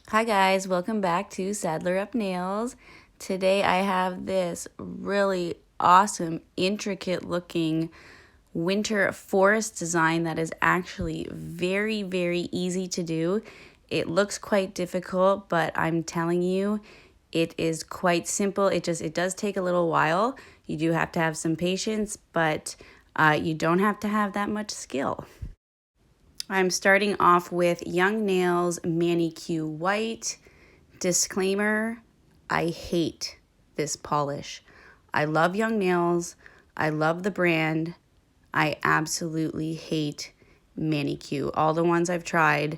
Hi guys, welcome back to Sadler Up Nails. Today I have this really awesome, intricate looking winter forest design that is actually very, very easy to do. It looks quite difficult, but I'm telling you, it is quite simple. It does take a little while. You do have to have some patience, but you don't have to have that much skill. I'm starting off with Young Nails Manicure White. Disclaimer, I hate this polish. I love Young Nails. I love the brand. I absolutely hate Manicure. All the ones I've tried,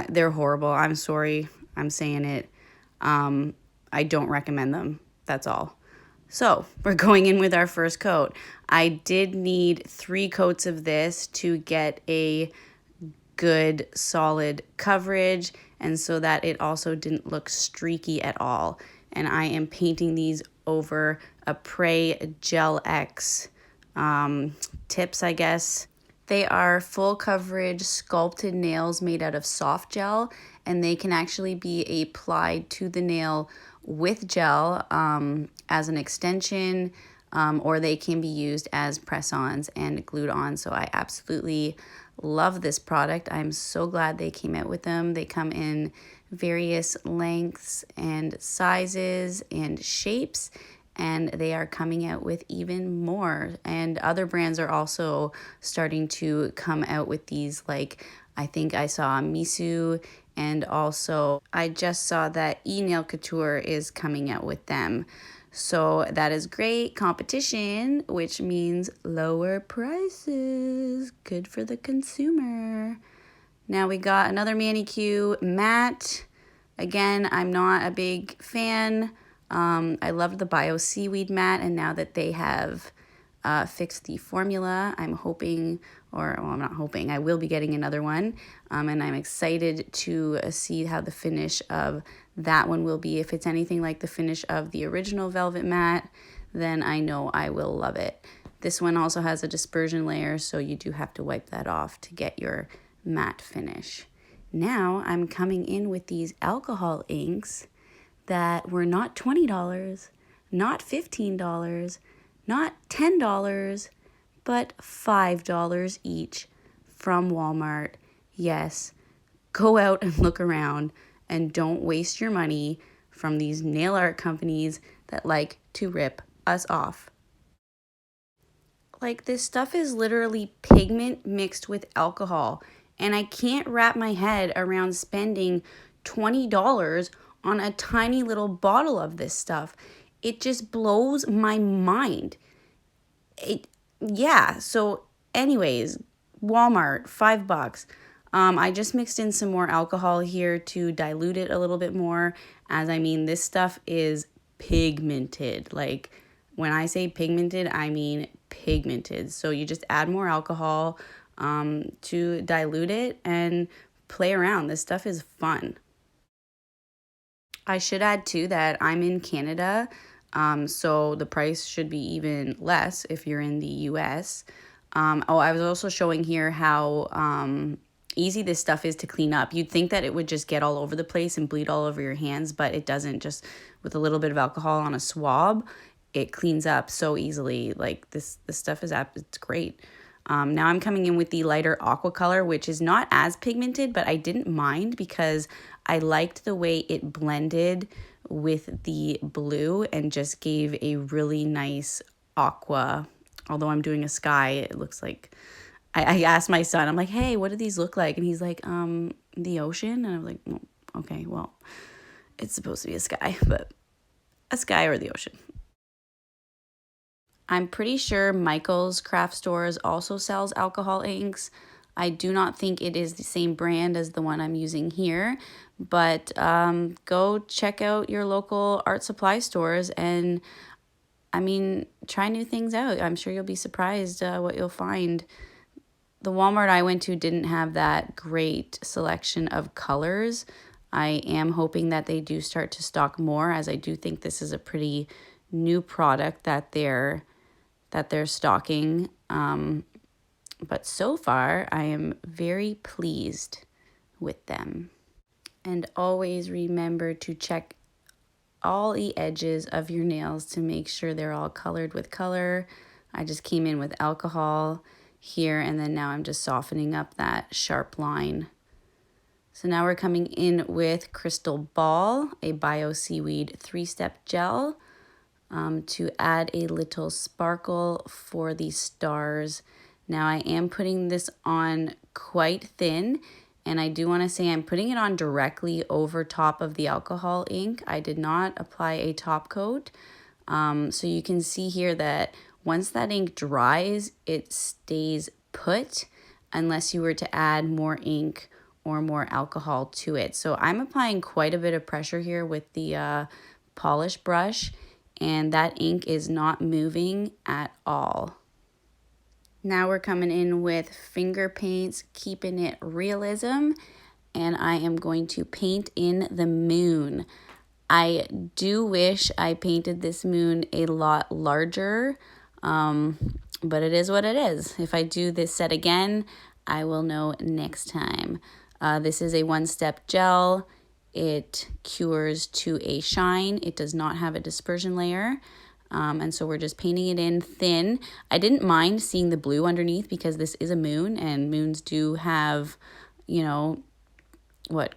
they're horrible. I'm sorry. I'm saying it. I don't recommend them. That's all. So we're going in with our first coat. I did need 3 coats of this to get a good solid coverage and so that it also didn't look streaky at all. And I am painting these over a Prey Gel X tips, I guess. They are full coverage sculpted nails made out of soft gel, and they can actually be applied to the nail with gel as an extension, or they can be used as press-ons and glued on. So I absolutely love this product. I'm so glad they came out with them. They come in various lengths and sizes and shapes, and they are coming out with even more. And other brands are also starting to come out with these, like I think I saw Misu, and also I just saw that E-Nail Couture is coming out with them. So that is great competition, which means lower prices. Good for the consumer. Now we got another Manicure matte. Again, I'm not a big fan. I loved the Bio Seaweed matte, and now that they have fixed the formula, I'm hoping, or well, I'm not hoping, I will be getting another one. And I'm excited to see how the finish of that one will be. If it's anything like the finish of the original Velvet Matte, then I know I will love it. This one also has a dispersion layer, so you do have to wipe that off to get your matte finish. Now I'm coming in with these alcohol inks that were not $20, not $15, not $10, but $5 each from Walmart. Yes, go out and look around and don't waste your money from these nail art companies that like to rip us off. Like, this stuff is literally pigment mixed with alcohol, and I can't wrap my head around spending $20 on a tiny little bottle of this stuff. It just blows my mind. Yeah, so anyways, Walmart, $5. I just mixed in some more alcohol here to dilute it a little bit more, as I mean, this stuff is pigmented. Like, when I say pigmented, I mean pigmented. So you just add more alcohol to dilute it and play around. This stuff is fun. I should add too that I'm in Canada, so the price should be even less if you're in the US. I was also showing here how easy this stuff is to clean up. You'd think that it would just get all over the place and bleed all over your hands, but it doesn't. Just with a little bit of alcohol on a swab, it cleans up so easily. Like this stuff is it's great. Now I'm coming in with the lighter aqua color, which is not as pigmented, but I didn't mind because I liked the way it blended with the blue and just gave a really nice aqua. Although I'm doing a sky, it looks like, I asked my son, I'm like, hey, what do these look like? And he's like, the ocean. And I'm like, well, okay, well, it's supposed to be a sky, but a sky or the ocean. I'm pretty sure Michael's Craft Stores also sells alcohol inks. I do not think it is the same brand as the one I'm using here, but go check out your local art supply stores and, I mean, try new things out. I'm sure you'll be surprised what you'll find. The Walmart I went to didn't have that great selection of colors. I am hoping that they do start to stock more, as I do think this is a pretty new product that they're stocking. But so far, I am very pleased with them. And always remember to check all the edges of your nails to make sure they're all colored with color. I just came in with alcohol here, and then now I'm just softening up that sharp line. So now we're coming in with Crystal Ball, a Bio Seaweed 3-step gel, to add a little sparkle for the stars. Now I am putting this on quite thin, and I do want to say I'm putting it on directly over top of the alcohol ink. I did not apply a top coat. So you can see here that once that ink dries, it stays put unless you were to add more ink or more alcohol to it. So I'm applying quite a bit of pressure here with the polish brush, and that ink is not moving at all. Now we're coming in with finger paints, keeping it realism, and I am going to paint in the moon. I do wish I painted this moon a lot larger, but it is what it is. If I do this set again, I will know next time. This is a 1-step gel. It cures to a shine. It does not have a dispersion layer. And so we're just painting it in thin. I didn't mind seeing the blue underneath because this is a moon, and moons do have, you know,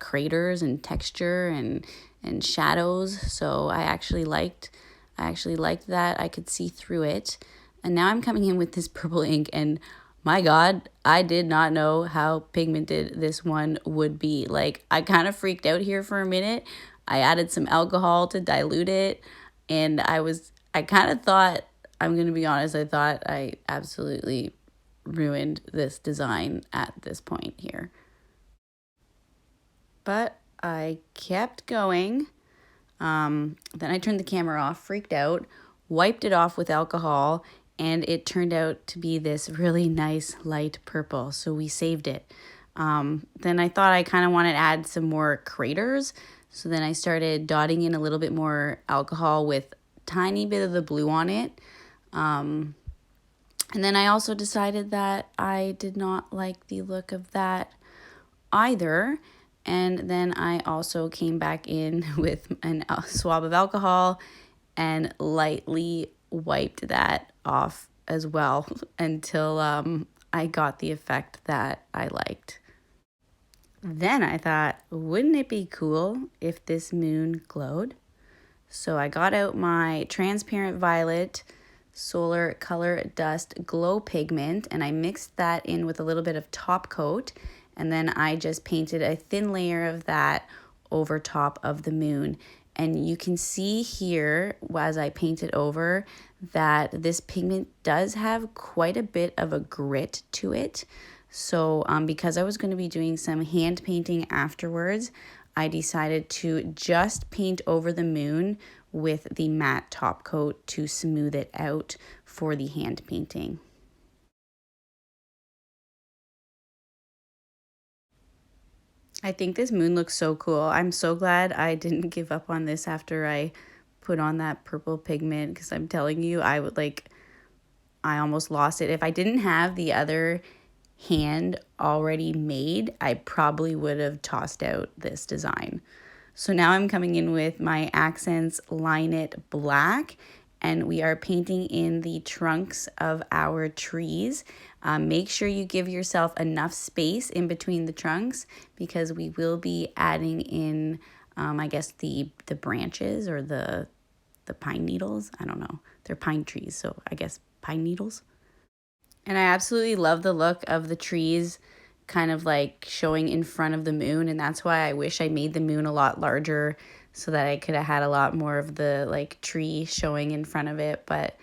craters and texture and shadows. So I actually liked that. I could see through it. And now I'm coming in with this purple ink, and my God, I did not know how pigmented this one would be. Like, I kind of freaked out here for a minute. I added some alcohol to dilute it, and I kind of thought, I'm going to be honest, I thought I absolutely ruined this design at this point here. But I kept going. Then I turned the camera off, freaked out, wiped it off with alcohol, and it turned out to be this really nice light purple. So we saved it. Then I thought I kind of wanted to add some more craters. So then I started dotting in a little bit more alcohol with tiny bit of the blue on it. And then I also decided that I did not like the look of that either. And then I also came back in with a swab of alcohol and lightly wiped that off as well until I got the effect that I liked. Then I thought, wouldn't it be cool if this moon glowed? So I got out my transparent violet Solar Color Dust Glow Pigment, and I mixed that in with a little bit of top coat, and then I just painted a thin layer of that over top of the moon. And you can see here, as I paint it over, that this pigment does have quite a bit of a grit to it. So because I was going to be doing some hand painting afterwards, I decided to just paint over the moon with the matte top coat to smooth it out for the hand painting. I think this moon looks so cool. I'm so glad I didn't give up on this after I put on that purple pigment, because I'm telling you, I almost lost it. If I didn't have the other hand already made, I probably would have tossed out this design. So now I'm coming in with my Accents Line It Black, and we are painting in the trunks of our trees. Make sure you give yourself enough space in between the trunks, because we will be adding in, I guess, the branches or the pine needles. I don't know. They're pine trees, so I guess pine needles. And I absolutely love the look of the trees kind of like showing in front of the moon, and that's why I wish I made the moon a lot larger so that I could have had a lot more of the like tree showing in front of it. But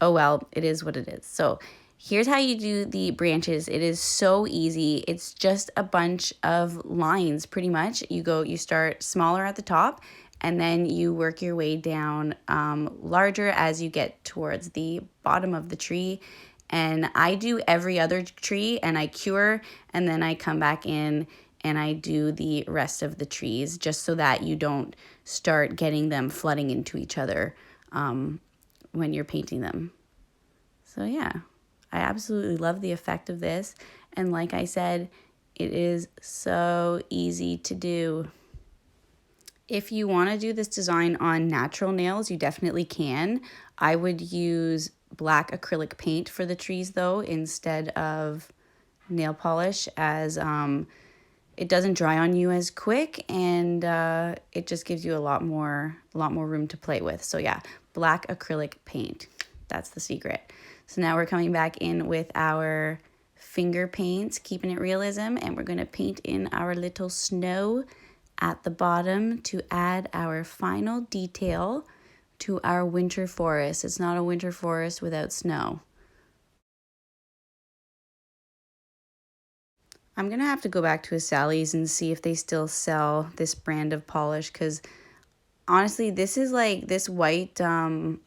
oh well, it is what it is. So here's how you do the branches. It is so easy. It's just a bunch of lines pretty much. You start smaller at the top, and then you work your way down larger as you get towards the bottom of the tree. And I do every other tree, and I cure, and then I come back in and I do the rest of the trees, just so that you don't start getting them flooding into each other when you're painting them. So yeah, I absolutely love the effect of this. And like I said, it is so easy to do. If you want to do this design on natural nails, you definitely can. I would use black acrylic paint for the trees though, instead of nail polish, as it doesn't dry on you as quick, and it just gives you a lot more room to play with. So yeah, black acrylic paint. That's the secret. So now we're coming back in with our finger paints, keeping it realism, and we're going to paint in our little snow at the bottom to add our final detail to our winter forest. It's not a winter forest without snow. I'm going to have to go back to a Sally's and see if they still sell this brand of polish, because honestly, this is like, this white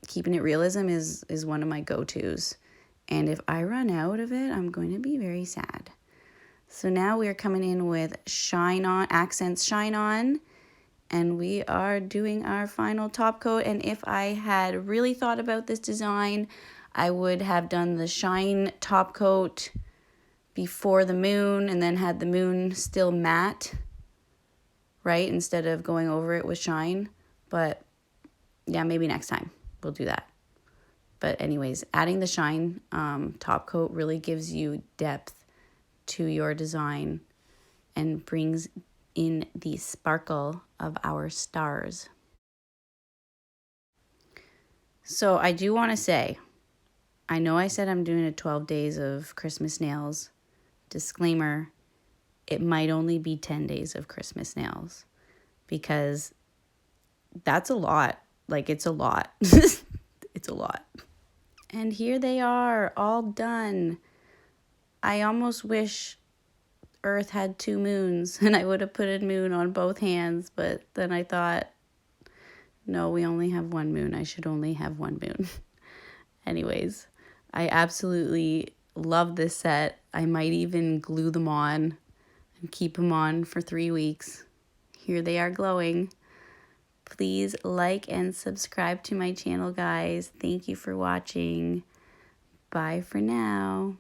keeping it realism is one of my go-tos. And if I run out of it, I'm going to be very sad. So now we're coming in with Shine On, Accents Shine On, and we are doing our final top coat. And if I had really thought about this design, I would have done the shine top coat before the moon and then had the moon still matte, right, instead of going over it with shine. But yeah, maybe next time we'll do that. But anyways, adding the shine top coat really gives you depth to your design and brings in the sparkle of our stars. So I do want to say, I know I said I'm doing a 12 days of Christmas nails. Disclaimer, it might only be 10 days of Christmas nails, because that's a lot. Like, it's a lot. It's a lot. And here they are, all done. I almost wish Earth had 2 moons and I would have put a moon on both hands, but then I thought, no, we only have 1 moon. I should only have 1 moon. Anyways, I absolutely love this set. I might even glue them on and keep them on for 3 weeks. Here they are glowing. Please like and subscribe to my channel, guys. Thank you for watching. Bye for now.